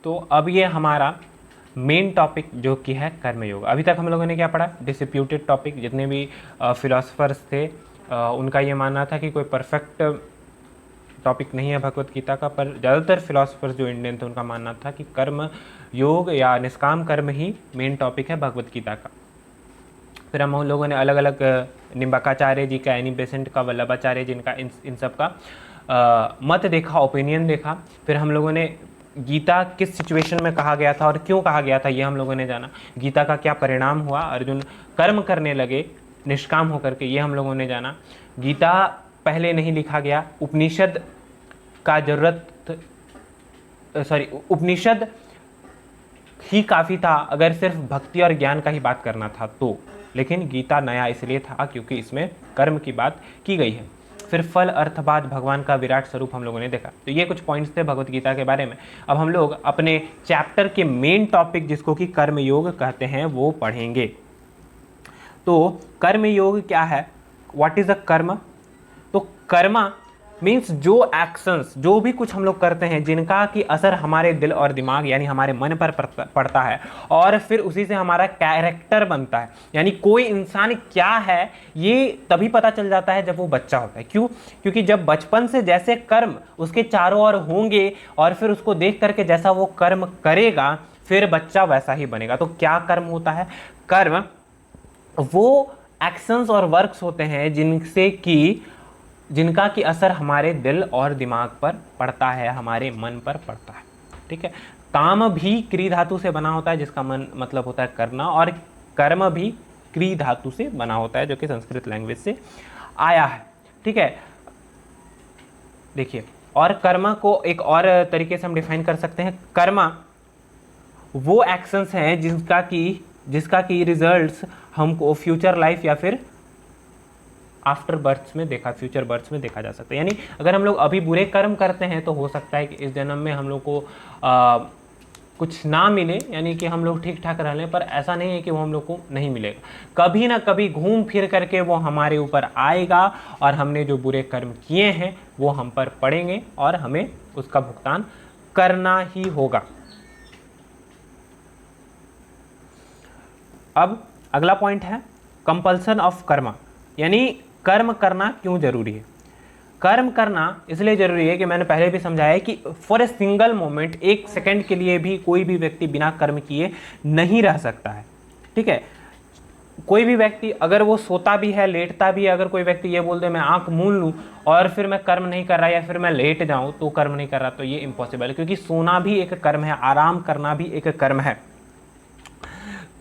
तो अब ये हमारा मेन टॉपिक जो कि है कर्मयोग। अभी तक हम लोगों ने क्या पढ़ा, डिस्प्यूटेड टॉपिक। जितने भी फिलोसफर्स थे उनका ये मानना था कि कोई परफेक्ट टॉपिक नहीं है भगवत गीता का, पर ज़्यादातर फिलोसफर्स जो इंडियन थे उनका मानना था कि कर्म योग या निष्काम कर्म ही मेन टॉपिक है भगवत गीता का। फिर हम लोगों ने अलग अलग निम्बाकाचार्य जी का, एनी बेसेंट का, वल्लभाचार्य जिनका इन सब का मत देखा, ओपिनियन देखा। फिर हम लोगों ने गीता किस सिचुएशन में कहा गया था और क्यों कहा गया था ये हम लोगों ने जाना। गीता का क्या परिणाम हुआ, अर्जुन कर्म करने लगे निष्काम होकर के, ये हम लोगों ने जाना। गीता पहले नहीं लिखा गया, उपनिषद का उपनिषद ही काफ़ी था अगर सिर्फ भक्ति और ज्ञान का ही बात करना था तो। लेकिन गीता नया इसलिए था क्योंकि इसमें कर्म की बात की गई है। फिर फल अर्थवाद भगवान का विराट स्वरूप हम लोगों ने देखा। तो ये कुछ पॉइंट्स थे भगवत गीता के बारे में। अब हम लोग अपने चैप्टर के मेन टॉपिक जिसको कि कर्म योग कहते हैं वो पढ़ेंगे। तो कर्म योग क्या है, व्हाट इज अ कर्म। तो कर्मा मीन्स जो एक्शंस, जो भी कुछ हम लोग करते हैं जिनका कि असर हमारे दिल और दिमाग यानी हमारे मन पर पड़ता है और फिर उसी से हमारा कैरेक्टर बनता है। यानी कोई इंसान क्या है ये तभी पता चल जाता है जब वो बच्चा होता है। क्यों? क्योंकि जब बचपन से जैसे कर्म उसके चारों ओर होंगे और फिर उसको देख करके जैसा वो कर्म करेगा फिर बच्चा वैसा ही बनेगा। तो क्या कर्म होता है? कर्म वो एक्शंस और वर्क्स होते हैं जिनका कि असर हमारे दिल और दिमाग पर पड़ता है, हमारे मन पर पड़ता है। ठीक है। काम भी क्री धातु से बना होता है जिसका मतलब होता है करना, और कर्म भी क्री धातु से बना होता है जो कि संस्कृत लैंग्वेज से आया है। ठीक है। देखिए, और कर्म को एक और तरीके से हम डिफाइन कर सकते हैं। कर्म वो एक्शंस हैं जिसका कि रिजल्ट्स हमको फ्यूचर लाइफ या फिर आफ्टर बर्थ्स में देखा, फ्यूचर बर्थ्स में देखा जा सकता है। यानी अगर हम लोग अभी बुरे कर्म करते हैं तो हो सकता है कि इस जन्म में हम लोग को कुछ ना मिले, यानी कि हम लोग ठीक ठाक रह लें, पर ऐसा नहीं है कि वो हम लोग को नहीं मिलेगा। कभी ना कभी घूम फिर करके वो हमारे ऊपर आएगा और हमने जो बुरे कर्म किए हैं वो हम पर पड़ेंगे और हमें उसका भुगतान करना ही होगा। अब अगला पॉइंट है कंपल्सन ऑफ कर्मा, यानी कर्म करना क्यों जरूरी है। कर्म करना इसलिए जरूरी है कि मैंने पहले भी समझाया कि फॉर ए सिंगल मोमेंट, एक सेकंड के लिए भी कोई भी व्यक्ति बिना कर्म किए नहीं रह सकता है। ठीक है। कोई भी व्यक्ति अगर वो सोता भी है, लेटता भी है, अगर कोई व्यक्ति ये बोल दे मैं आंख मूंद लूं और फिर मैं कर्म नहीं कर रहा या फिर मैं लेट जाऊं तो कर्म नहीं कर रहा, तो ये इम्पॉसिबल है। क्योंकि सोना भी एक कर्म है, आराम करना भी एक कर्म है।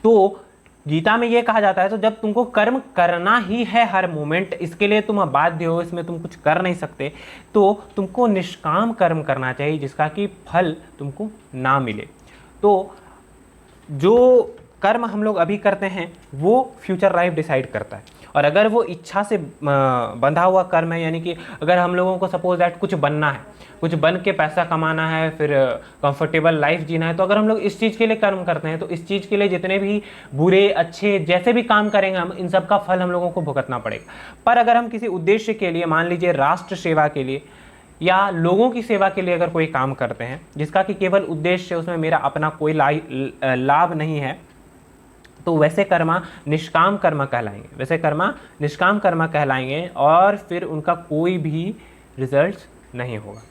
तो गीता में यह कहा जाता है तो जब तुमको कर्म करना ही है हर मोमेंट, इसके लिए तुम बाध्य हो, इसमें तुम कुछ कर नहीं सकते, तो तुमको निष्काम कर्म करना चाहिए जिसका कि फल तुमको ना मिले। तो जो कर्म हम लोग अभी करते हैं वो फ्यूचर लाइफ डिसाइड करता है। और अगर वो इच्छा से बंधा हुआ कर्म है, यानी कि अगर हम लोगों को सपोज दैट कुछ बनना है, कुछ बन के पैसा कमाना है, फिर कंफर्टेबल लाइफ जीना है, तो अगर हम लोग इस चीज़ के लिए कर्म करते हैं तो इस चीज़ के लिए जितने भी बुरे अच्छे जैसे भी काम करेंगे हम, इन सब का फल हम लोगों को भुगतना पड़ेगा। पर अगर हम किसी उद्देश्य के लिए, मान लीजिए राष्ट्र सेवा के लिए या लोगों की सेवा के लिए अगर कोई काम करते हैं जिसका कि केवल उद्देश्य उसमें मेरा अपना कोई लाभ नहीं है, तो वैसे कर्मा निष्काम कर्म कहलाएंगे, वैसे कर्मा निष्काम कर्म कहलाएंगे और फिर उनका कोई भी रिजल्ट नहीं होगा।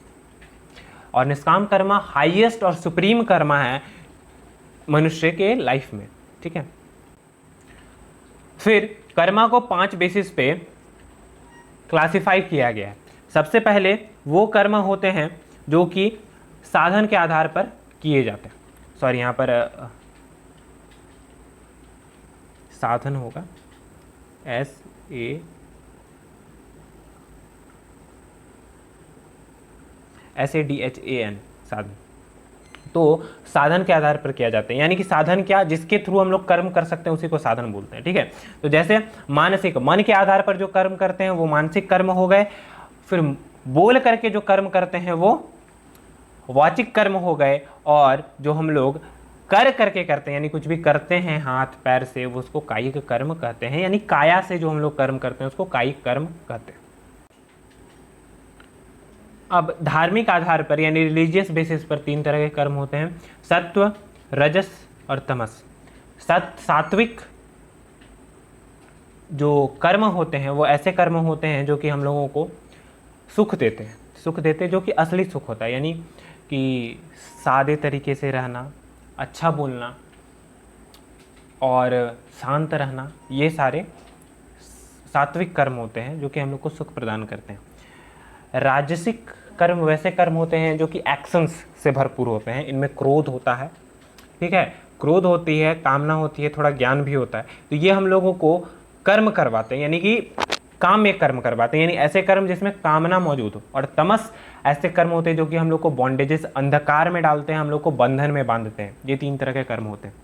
और निष्काम कर्मा हाईएस्ट और सुप्रीम कर्मा है मनुष्य के लाइफ में। ठीक है। फिर कर्मा को 5 बेसिस पे क्लासिफाई किया गया है। सबसे पहले वो कर्म होते हैं जो कि साधन के आधार पर किए जाते हैं। सॉरी, यहाँ पर साधन होगा SADHAN, साधन। तो साधन के आधार पर किया जाता है, यानी कि साधन क्या, जिसके थ्रू हम लोग कर्म कर सकते हैं उसी को साधन बोलते हैं। ठीक है। तो जैसे मानसिक, मन के आधार पर जो कर्म करते हैं वो मानसिक कर्म हो गए। फिर बोल करके जो कर्म करते हैं वो वाचिक कर्म हो गए। और जो हम लोग कर करके करते हैं, यानी कुछ भी करते हैं हाथ पैर से, वो उसको कायिक कर्म कहते हैं। यानी काया से जो हम लोग कर्म करते हैं उसको कायिक कर्म कहते हैं। अब धार्मिक आधार पर यानी रिलीजियस बेसिस पर 3 तरह के कर्म होते हैं, सत्व, रजस और तमस। सात्विक जो कर्म होते हैं वो ऐसे कर्म होते हैं जो कि हम लोगों को सुख देते हैं, सुख देते जो कि असली सुख होता है, यानी कि सादे तरीके से रहना, अच्छा बोलना और शांत रहना, ये सारे सात्विक कर्म होते हैं जो कि हम लोग को सुख प्रदान करते हैं। राजसिक कर्म वैसे कर्म होते हैं जो कि एक्शंस से भरपूर होते हैं, इनमें क्रोध होता है, ठीक है, क्रोध होती है, कामना होती है, थोड़ा ज्ञान भी होता है, तो ये हम लोगों को कर्म करवाते हैं, यानी कि काम में कर्म करवाते हैं, यानी ऐसे कर्म जिसमें कामना मौजूद हो। और तमस ऐसे कर्म होते हैं जो कि हम लोग को बॉन्डेजेस, अंधकार में डालते हैं, हम लोग को बंधन में बांधते हैं। ये 3 तरह के कर्म होते हैं।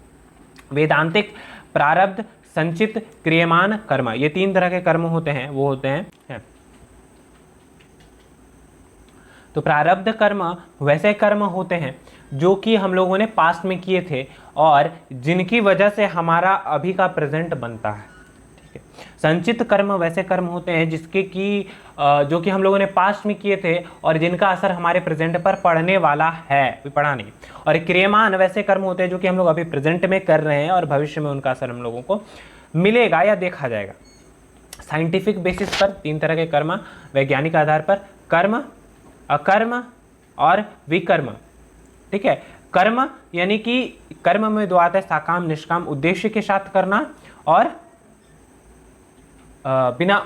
वेदांतिक, प्रारब्ध, संचित, क्रियमान कर्म, ये 3 तरह के कर्म होते हैं, वो होते हैं। तो प्रारब्ध कर्म वैसे कर्म होते हैं जो कि हम लोगों ने पास्ट में किए थे और जिनकी वजह से हमारा अभी का प्रेजेंट बनता है, ठीक है। संचित कर्म वैसे कर्म होते हैं जिसके कि जो कि हम लोगों ने पास्ट में किए थे और जिनका असर हमारे प्रेजेंट पर पड़ने वाला है, अभी पड़ा नहीं। और क्रियमान वैसे कर्म होते हैं जो कि हम लोग अभी प्रेजेंट में कर रहे हैं और भविष्य में उनका असर हम लोगों को मिलेगा या देखा जाएगा। साइंटिफिक बेसिस पर 3 तरह के कर्म, वैज्ञानिक आधार पर कर्म, अकर्म और विकर्म, ठीक है। कर्म यानी कि कर्म में 2 आता है, साकाम निष्काम, उद्देश्य के साथ करना और बिना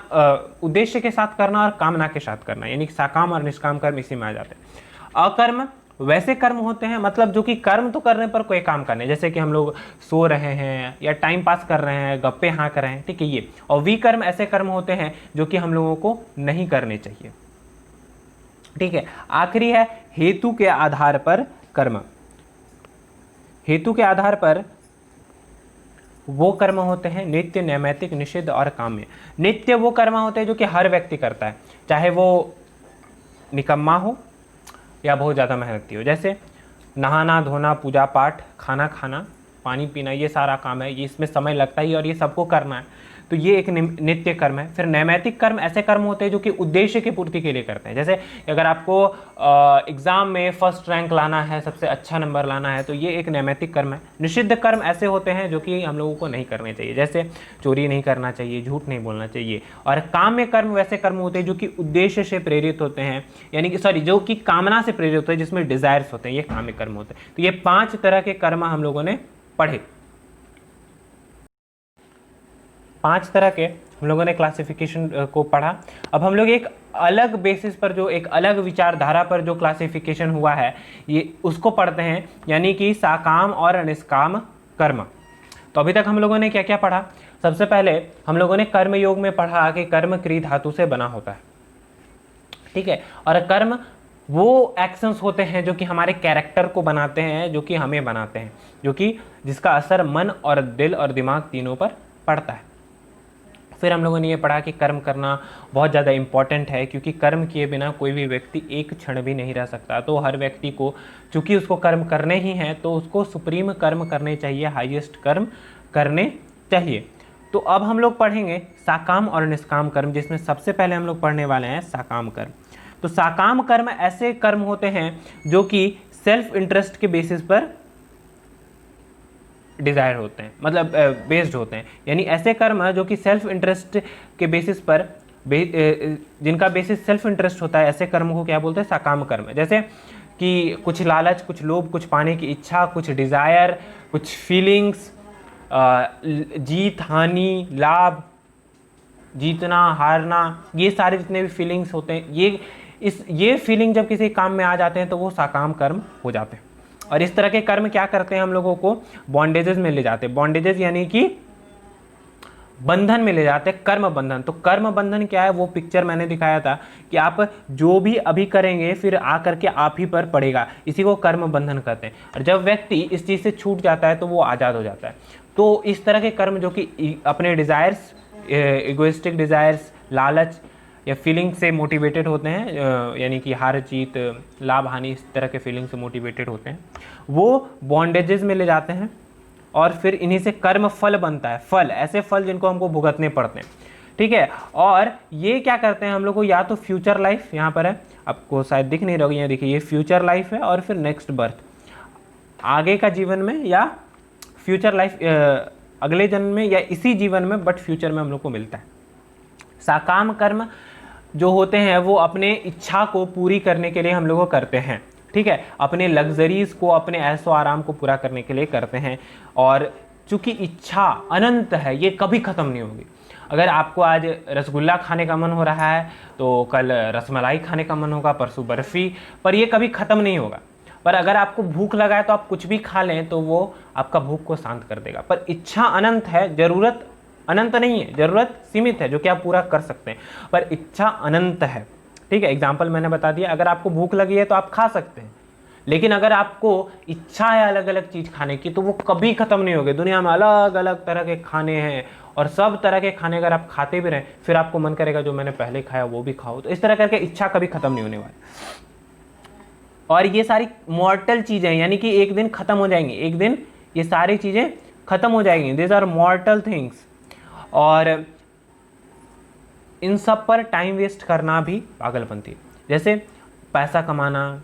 उद्देश्य के साथ करना और कामना के साथ करना, यानी कि साकाम और निष्काम कर्म इसी में आ जाते हैं। अकर्म वैसे कर्म होते हैं, मतलब जो कि कर्म तो करने पर कोई काम करने, जैसे कि हम लोग सो रहे हैं या टाइम पास कर रहे हैं, गप्पे हाँक रहे हैं, ठीक है, ये। और विकर्म ऐसे कर्म होते हैं जो कि हम लोगों को नहीं करने चाहिए, ठीक है। आखिरी है हेतु के आधार पर कर्म। हेतु के आधार पर वो कर्म होते हैं नित्य, नैमित्तिक, निषिद्ध और काम्य। नित्य वो कर्म होते हैं जो कि हर व्यक्ति करता है, चाहे वो निकम्मा हो या बहुत ज़्यादा मेहनती हो, जैसे नहाना धोना, पूजा पाठ, खाना खाना, पानी पीना, ये सारा काम है, ये इसमें समय लगता ही और ये सबको करना है, तो ये एक नित्य कर्म है। फिर नैमित्तिक कर्म ऐसे कर्म होते हैं जो कि उद्देश्य की पूर्ति के लिए करते हैं, जैसे अगर आपको एग्जाम में फर्स्ट रैंक लाना है, सबसे अच्छा नंबर लाना है, तो ये एक नैमित्तिक कर्म है। निषिद्ध कर्म ऐसे होते हैं जो कि हम लोगों को नहीं करने चाहिए, जैसे चोरी नहीं करना चाहिए, झूठ नहीं बोलना चाहिए। और काम्य कर्म वैसे कर्म होते हैं जो कि उद्देश्य से प्रेरित होते हैं, यानी कि जो कि कामना से प्रेरित होते हैं, जिसमें डिजायर्स होते हैं, ये काम्य कर्म होते हैं। तो ये 5 तरह के कर्म हम लोगों ने पढ़े। 5 तरह के हम लोगों ने क्लासिफिकेशन को पढ़ा। अब हम लोग एक अलग बेसिस पर, जो एक अलग विचारधारा पर जो क्लासिफिकेशन हुआ है, ये उसको पढ़ते हैं, यानी कि साकाम और निष्काम कर्म। तो अभी तक हम लोगों ने क्या क्या पढ़ा? सबसे पहले हम लोगों ने कर्म योग में पढ़ा कि कर्म क्रिया धातु से बना होता है, ठीक है। और कर्म वो एक्शंस होते हैं जो कि हमारे कैरेक्टर को बनाते हैं, जो कि हमें बनाते हैं, जो कि जिसका असर मन और दिल और दिमाग तीनों पर पड़ता है। फिर हम लोगों ने ये पढ़ा कि कर्म करना बहुत ज़्यादा इम्पॉर्टेंट है, क्योंकि कर्म किए बिना कोई भी व्यक्ति एक क्षण भी नहीं रह सकता। तो हर व्यक्ति को, चूँकि उसको कर्म करने ही हैं, तो उसको सुप्रीम कर्म करने चाहिए, हाईएस्ट कर्म करने चाहिए। तो अब हम लोग पढ़ेंगे साकाम और निष्काम कर्म, जिसमें सबसे पहले हम लोग पढ़ने वाले हैं साकाम कर्म। तो साकाम कर्म ऐसे कर्म होते हैं जो कि सेल्फ इंटरेस्ट के बेसिस पर डिज़ायर होते हैं, मतलब बेस्ड होते हैं, यानी ऐसे कर्म जो कि सेल्फ इंटरेस्ट के बेसिस पर, जिनका बेसिस सेल्फ इंटरेस्ट होता है, ऐसे कर्म को क्या बोलते हैं? साकाम कर्म। जैसे कि कुछ लालच, कुछ लोभ, कुछ पाने की इच्छा, कुछ डिज़ायर, कुछ फीलिंग्स, जीत हानि, लाभ, जीतना हारना, ये सारे जितने भी फीलिंग्स होते हैं, ये फीलिंग जब किसी काम में आ जाते हैं तो वो साकाम कर्म हो जाते हैं। और इस तरह के कर्म क्या करते हैं? हम लोगों को बॉन्डेजेस में ले जाते हैं। बॉन्डेजेस यानी कि बंधन में ले जाते हैं, कर्म बंधन। तो कर्म बंधन क्या है? वो पिक्चर मैंने दिखाया था कि आप जो भी अभी करेंगे फिर आकर के आप ही पर पड़ेगा, इसी को कर्म बंधन कहते हैं। और जब व्यक्ति इस चीज़ से छूट जाता है तो वो आज़ाद हो जाता है। तो इस तरह के कर्म जो कि अपने डिज़ायर्स, इगोइस्टिक डिज़ायर्स, लालच या फीलिंग से मोटिवेटेड होते हैं, यानी कि हार जीत, लाभ हानि, इस तरह के फीलिंग से मोटिवेटेड होते हैं, वो बॉन्डेजेस में ले जाते हैं और फिर इन्हीं से कर्म फल बनता है। फल, ऐसे फल जिनको हमको भुगतने पड़ते हैं। ठीक है। और ये क्या करते हैं हम लोग को, या तो फ्यूचर लाइफ यहाँ पर है, आपको शायद दिख नहीं रहा होगा, यहाँ देखिए ये फ्यूचर लाइफ है, और फिर नेक्स्ट बर्थ आगे का जीवन में, या फ्यूचर लाइफ अगले जन्म में, या इसी जीवन में बट फ्यूचर में हम लोग को मिलता है। साकाम कर्म जो होते हैं वो अपने इच्छा को पूरी करने के लिए हम लोग करते हैं, ठीक है, अपने लग्जरीज को, अपने ऐशो आराम को पूरा करने के लिए करते हैं। और चूंकि इच्छा अनंत है, ये कभी ख़त्म नहीं होगी। अगर आपको आज रसगुल्ला खाने का मन हो रहा है तो कल रसमलाई खाने का मन होगा, परसों बर्फ़ी, पर ये कभी ख़त्म नहीं होगा। पर अगर आपको भूख लगा है तो आप कुछ भी खा लें तो वो आपका भूख को शांत कर देगा। पर इच्छा अनंत है, ज़रूरत अनंत नहीं है, ज़रूरत सीमित है जो कि आप पूरा कर सकते हैं, पर इच्छा अनंत है, ठीक है। एग्जाम्पल मैंने बता दिया, अगर आपको भूख लगी है तो आप खा सकते हैं, लेकिन अगर आपको इच्छा है अलग अलग चीज़ खाने की तो वो कभी ख़त्म नहीं होगी। दुनिया में अलग अलग तरह के खाने हैं, और सब तरह के खाने अगर आप खाते भी रहें फिर आपको मन करेगा जो मैंने पहले खाया वो भी खाओ। तो इस तरह करके इच्छा कभी ख़त्म नहीं होने वाली। और ये सारी मॉर्टल चीज़ें, यानी कि एक दिन ख़त्म हो जाएंगी, एक दिन ये सारी चीज़ें ख़त्म हो जाएंगी। This are mortal things. और इन सब पर टाइम वेस्ट करना भी पागलपंती है। जैसे पैसा कमाना,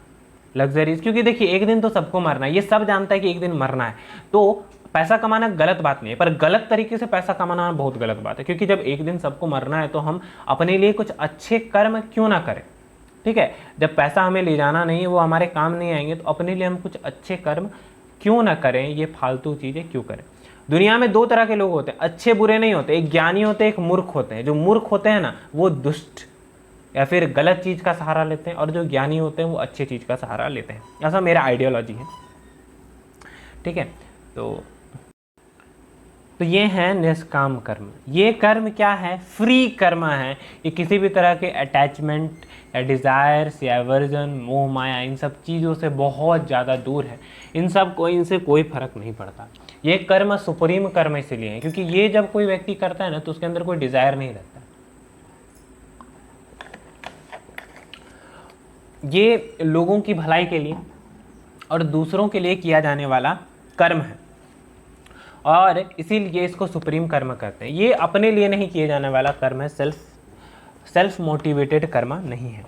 लग्जरीज, क्योंकि देखिए एक दिन तो सबको मरना है, ये सब जानता है कि एक दिन मरना है, तो पैसा कमाना गलत बात नहीं है, पर गलत तरीके से पैसा कमाना बहुत गलत बात है। क्योंकि जब एक दिन सबको मरना है तो हम अपने लिए कुछ अच्छे कर्म क्यों ना करें, ठीक है। जब पैसा हमें ले जाना नहीं है, वो हमारे काम नहीं आएंगे, तो अपने लिए हम कुछ अच्छे कर्म क्यों ना करें, ये फालतू चीज़ें क्यों करें। दुनिया में दो तरह के लोग होते हैं, अच्छे बुरे नहीं होते, एक ज्ञानी होते हैं, एक मूर्ख होते हैं। जो मूर्ख होते हैं ना वो दुष्ट या फिर गलत चीज़ का सहारा लेते हैं, और जो ज्ञानी होते हैं वो अच्छी चीज़ का सहारा लेते हैं। ऐसा मेरा आइडियोलॉजी है, ठीक है। तो ये है निष्काम कर्म। ये कर्म क्या है, फ्री कर्म है। ये किसी भी तरह के अटैचमेंट या डिज़ायर्स या एवर्जन, मोह माया, इन सब चीज़ों से बहुत ज़्यादा दूर है। इनसे कोई फर्क नहीं पड़ता। ये कर्म सुप्रीम कर्म इसलिए है क्योंकि ये जब कोई व्यक्ति करता है ना तो उसके अंदर कोई डिज़ायर नहीं रहता। ये लोगों की भलाई के लिए और दूसरों के लिए किया जाने वाला कर्म है, और इसीलिए इसको सुप्रीम कर्म कहते हैं। ये अपने लिए नहीं किए जाने वाला कर्म है, सेल्फ मोटिवेटेड कर्म नहीं है।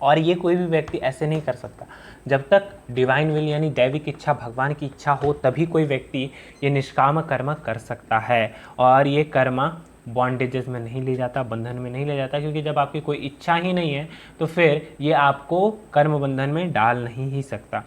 और ये कोई भी व्यक्ति ऐसे नहीं कर सकता। जब तक डिवाइन विल यानी दैविक इच्छा, भगवान की इच्छा हो, तभी कोई व्यक्ति ये निष्काम कर्म कर सकता है। और ये कर्म बॉन्डेजेस में नहीं ले जाता, बंधन में नहीं ले जाता, क्योंकि जब आपकी कोई इच्छा ही नहीं है तो फिर ये आपको कर्म बंधन में डाल नहीं ही सकता,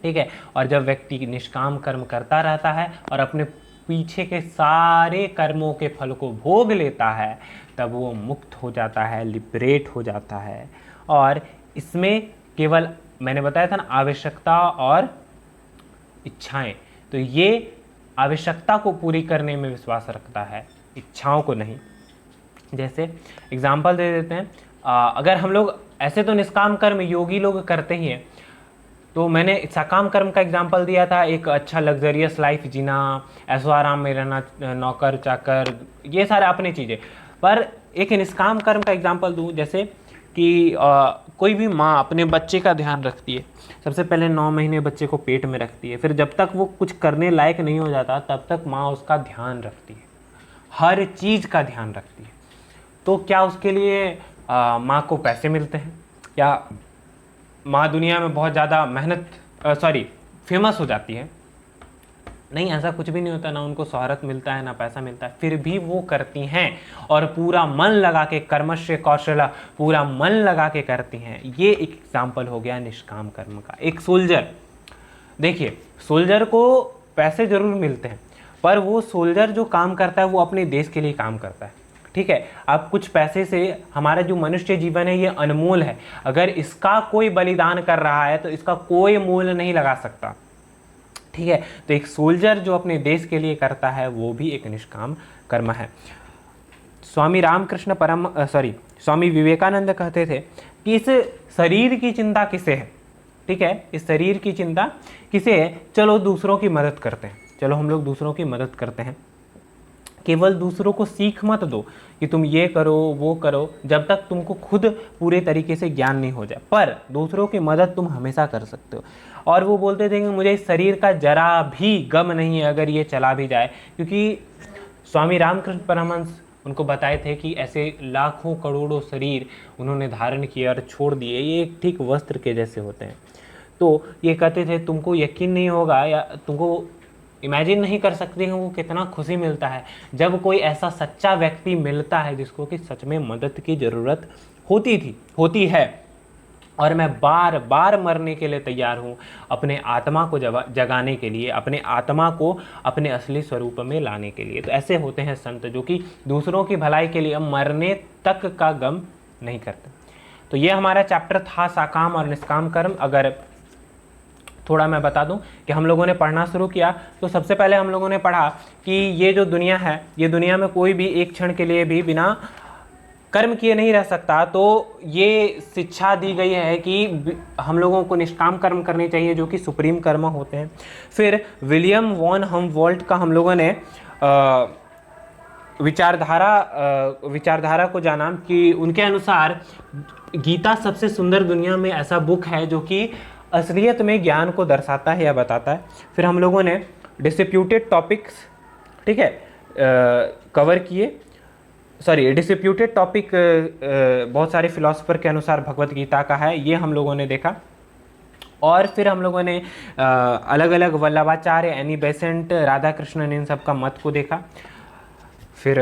ठीक है। और जब व्यक्ति निष्काम कर्म करता रहता है और अपने पीछे के सारे कर्मों के फल को भोग लेता है, तब वो मुक्त हो जाता है, लिबरेट हो जाता है। और इसमें केवल मैंने बताया था ना, आवश्यकता और इच्छाएं, तो ये आवश्यकता को पूरी करने में विश्वास रखता है, इच्छाओं को नहीं। जैसे एग्जाम्पल दे देते हैं, अगर हम लोग ऐसे तो निष्काम कर्म योगी लोग करते ही हैं, तो मैंने सकाम कर्म का एग्जाम्पल दिया था, एक अच्छा लग्जरियस लाइफ जीना, ऐशो आराम में रहना, नौकर चाकर, ये सारे अपनी चीज़ें। पर एक निष्काम कर्म का एग्जाम्पल दूँ, जैसे कि कोई भी माँ अपने बच्चे का ध्यान रखती है। सबसे पहले 9 महीने बच्चे को पेट में रखती है, फिर जब तक वो कुछ करने लायक नहीं हो जाता तब तक माँ उसका ध्यान रखती है, हर चीज़ का ध्यान रखती है। तो क्या उसके लिए माँ को पैसे मिलते हैं, या माँ दुनिया में बहुत ज़्यादा फेमस हो जाती है? नहीं, ऐसा कुछ भी नहीं होता। ना उनको शोहरत मिलता है, ना पैसा मिलता है, फिर भी वो करती हैं और पूरा मन लगा के, कर्मश्य कौशला, पूरा मन लगा के करती हैं। ये एक एग्जाम्पल हो गया निष्काम कर्म का। एक सोल्जर, देखिए सोल्जर को पैसे ज़रूर मिलते हैं, पर वो सोल्जर जो काम करता है वो अपने देश के लिए काम करता है, ठीक है। अब कुछ पैसे से हमारा जो मनुष्य जीवन है ये अनमोल है, अगर इसका कोई बलिदान कर रहा है तो इसका कोई मूल्य नहीं लगा सकता, ठीक है। तो एक सोल्जर जो अपने देश के लिए करता है वो भी एक निष्काम कर्म है। स्वामी विवेकानंद कहते थे कि इस शरीर की चिंता किसे है, ठीक है, इस शरीर की चिंता किसे है, चलो दूसरों की मदद करते हैं, चलो हम लोग दूसरों की मदद करते हैं। केवल दूसरों को सीख मत दो कि तुम ये करो वो करो, जब तक तुमको खुद पूरे तरीके से ज्ञान नहीं हो जाए, पर दूसरों की मदद तुम हमेशा कर सकते हो। और वो बोलते थे कि मुझे इस शरीर का जरा भी गम नहीं है अगर ये चला भी जाए, क्योंकि स्वामी रामकृष्ण परमहंस उनको बताए थे कि ऐसे लाखों करोड़ों शरीर उन्होंने धारण किए और छोड़ दिए, ये एक ठीक वस्त्र के जैसे होते हैं। तो ये कहते थे तुमको यकीन नहीं होगा या तुमको इमेजिन नहीं कर सकते हो वो कितना खुशी मिलता है जब कोई ऐसा सच्चा व्यक्ति मिलता है जिसको कि सच में मदद की ज़रूरत होती है, और मैं बार बार मरने के लिए तैयार हूँ अपने आत्मा को जगाने के लिए, अपने आत्मा को अपने असली स्वरूप में लाने के लिए। तो ऐसे होते हैं संत जो कि दूसरों की भलाई के लिए मरने तक का गम नहीं करते। तो ये हमारा चैप्टर था साकाम और निष्काम कर्म। अगर थोड़ा मैं बता दूं कि हम लोगों ने पढ़ना शुरू किया तो सबसे पहले हम लोगों ने पढ़ा कि ये जो दुनिया है, ये दुनिया में कोई भी एक क्षण के लिए भी बिना कर्म किए नहीं रह सकता। तो ये शिक्षा दी गई है कि हम लोगों को निष्काम कर्म करने चाहिए जो कि सुप्रीम कर्म होते हैं। फिर विलियम वॉन हमवॉल्ट का हम लोगों ने विचारधारा को जाना कि उनके अनुसार गीता सबसे सुंदर दुनिया में ऐसा बुक है जो कि असलियत में ज्ञान को दर्शाता है या बताता है। फिर हम लोगों ने डिस्प्यूटेड टॉपिक्स, ठीक है, कवर किए। डिस्प्यूटेड टॉपिक बहुत सारे फिलोसोफर के अनुसार भगवत गीता का है, ये हम लोगों ने देखा। और फिर हम लोगों ने अलग अलग वल्लभाचार्य, एनी बेसेंट, राधा कृष्णन, इन सब का मत को देखा। फिर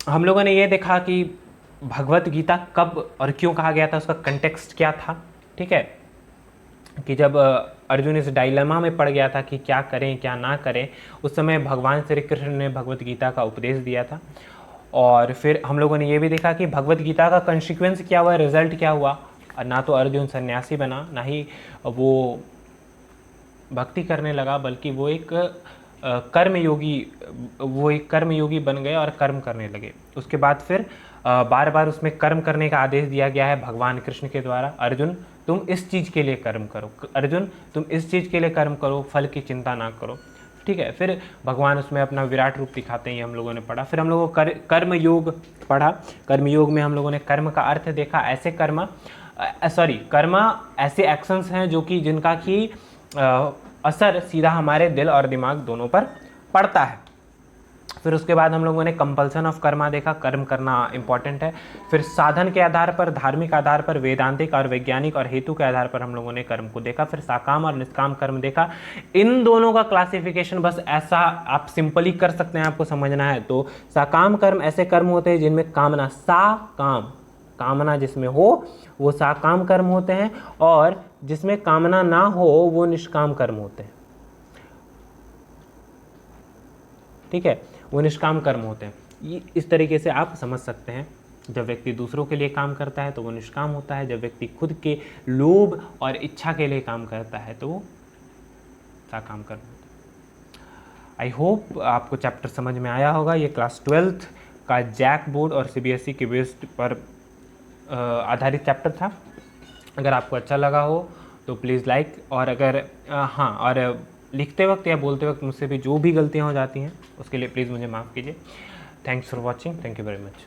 हम लोगों ने ये देखा कि भगवत गीता कब और क्यों कहा गया था, उसका कंटेक्स्ट क्या था, ठीक है, कि जब अर्जुन इस डायलेमा में पड़ गया था कि क्या करें क्या ना करें, उस समय भगवान श्री कृष्ण ने भगवत गीता का उपदेश दिया था। और फिर हम लोगों ने ये भी देखा कि भगवत गीता का कंसिक्वेंस क्या हुआ, रिजल्ट क्या हुआ। ना तो अर्जुन सन्यासी बना, ना ही वो भक्ति करने लगा, बल्कि वो एक कर्मयोगी बन गए और कर्म करने लगे। उसके बाद फिर बार बार उसमें कर्म करने का आदेश दिया गया है भगवान कृष्ण के द्वारा। अर्जुन तुम इस चीज़ के लिए कर्म करो, अर्जुन तुम इस चीज़ के लिए कर्म करो, फल की चिंता ना करो, ठीक है। फिर भगवान उसमें अपना विराट रूप दिखाते हैं, ये हम लोगों ने पढ़ा। फिर हम लोगों को कर्म योग पढ़ा। कर्म योग में हम लोगों ने कर्म का अर्थ देखा। कर्म ऐसे एक्शंस हैं जो कि जिनका कि असर सीधा हमारे दिल और दिमाग दोनों पर पड़ता है। फिर उसके बाद हम लोगों ने कंपल्सन ऑफ कर्मा देखा, कर्म करना इंपॉर्टेंट है। फिर साधन के आधार पर, धार्मिक आधार पर, वेदांतिक और वैज्ञानिक और हेतु के आधार पर हम लोगों ने कर्म को देखा। फिर साकाम और निष्काम कर्म देखा। इन दोनों का क्लासिफिकेशन बस ऐसा आप सिंपली कर सकते हैं, आपको समझना है तो। साकाम कर्म ऐसे कर्म होते हैं जिनमें कामना, कामना जिसमें हो वो साकाम कर्म होते हैं, और जिसमें कामना ना हो वो निष्काम कर्म होते हैं, ठीक है, वो निष्काम कर्म होते हैं। ये इस तरीके से आप समझ सकते हैं। जब व्यक्ति दूसरों के लिए काम करता है तो वो निष्काम होता है, जब व्यक्ति खुद के लोभ और इच्छा के लिए काम करता है तो वो साकाम कर्म होता है। आई होप आपको चैप्टर समझ में आया होगा। ये क्लास 12th का जैक बोर्ड और CBSE के बेस्ड पर आधारित चैप्टर था। अगर आपको अच्छा लगा हो तो प्लीज़ लाइक, और अगर और लिखते वक्त या बोलते वक्त मुझसे भी जो भी गलतियाँ हो जाती हैं उसके लिए प्लीज़ मुझे माफ़ कीजिए। Thanks for watching, thank you very much.